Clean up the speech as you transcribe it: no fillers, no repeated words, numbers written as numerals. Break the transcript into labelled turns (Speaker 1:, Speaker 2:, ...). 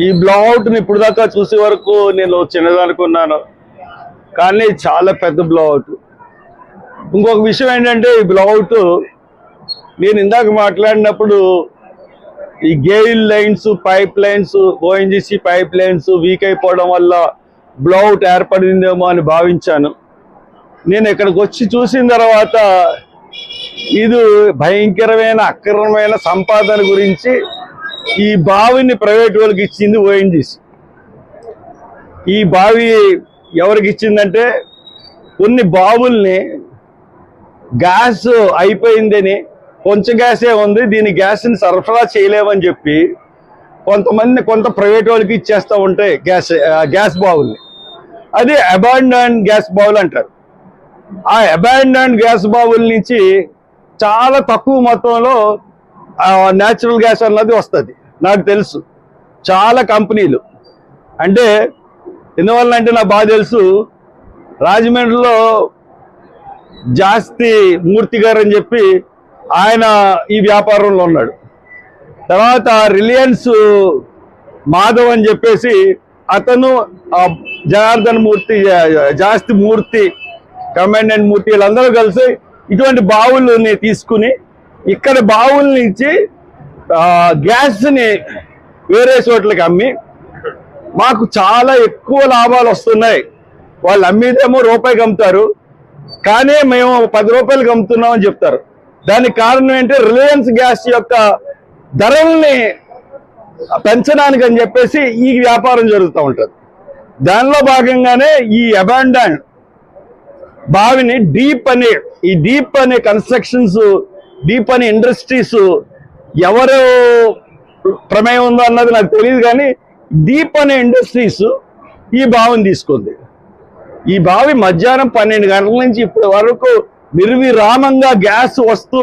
Speaker 1: ఈ బ్లౌఅవుట్ని ఇప్పుడు దాకా చూసే వరకు నేను చిన్నదనుకున్నాను, కానీ చాలా పెద్ద బ్లౌఅవుట్. ఇంకొక విషయం ఏంటంటే, ఈ బ్లౌఅవుట్ నేను ఇందాక మాట్లాడినప్పుడు ఈ GAIL lines, pipe lines, ONGC pipe lines week అయిపోవడం వల్ల బ్లౌఅవుట్ ఏర్పడిందేమో అని భావించాను. నేను ఇక్కడికి వచ్చి చూసిన తర్వాత ఇది భయంకరమైన అక్రమమైన సంపాదన గురించి ఈ బావిని ప్రైవేట్ వాళ్ళకి ఇచ్చింది ఓఎన్జీసీ. ఈ బావి ఎవరికి ఇచ్చిందంటే, కొన్ని బావుల్ని గ్యాస్ అయిపోయిందని, కొంచెం గ్యాసే ఉంది, దీని గ్యాస్ని సరఫరా చేయలేమని చెప్పి కొంత ప్రైవేట్ వాళ్ళకి ఇచ్చేస్తూ ఉంటాయి గ్యాస్ బావుల్ని. అది అబాండన్ గ్యాస్ బావులు అంటారు. ఆ అబాండన్ గ్యాస్ బావుల నుంచి చాలా తక్కువ మొత్తంలో న్యాచురల్ గ్యాస్ అన్నది వస్తుంది. నాకు తెలుసు చాలా కంపెనీలు, అంటే ఎందువల్ల అంటే నాకు బాగా తెలుసు. రాజమండ్రిలో జాస్తి మూర్తి గారు అని చెప్పి ఆయన ఈ వ్యాపారంలో ఉన్నాడు. తర్వాత రిలయన్స్ మాధవ్ అని చెప్పేసి అతను జనార్దన్ మూర్తి, జాస్తి మూర్తి, కమాండెంట్ మూర్తి, వీళ్ళందరూ కలిసి ఇటువంటి బావుల్ని తీసుకుని ఇక్కడ బావుల నుంచి గ్యాస్ని వేరే చోట్లకి అమ్మి మాకు చాలా ఎక్కువ లాభాలు వస్తున్నాయి. వాళ్ళు అమ్మేదేమో రూపాయికి అమ్ముతారు, కానీ మేము 10 రూపాయలకి అమ్ముతున్నామని చెప్తారు. దానికి కారణం ఏంటంటే రిలయన్స్ గ్యాస్ యొక్క ధరల్ని పెంచడానికి అని చెప్పేసి ఈ వ్యాపారం జరుగుతూ ఉంటుంది. దానిలో భాగంగానే ఈ అబాండన్ బావిని డీప్ అనే కన్స్ట్రక్షన్స్, డీప్ అనే ఇండస్ట్రీస్ ఎవరు ప్రమేయం ఉందో అన్నది నాకు తెలియదు, కానీ డీప్ అనే ఇండస్ట్రీస్ ఈ బావిని తీసుకుంది. ఈ బావి మధ్యాహ్నం 12 గంటల నుంచి ఇప్పటి వరకు నిర్విరామంగా గ్యాస్ వస్తూ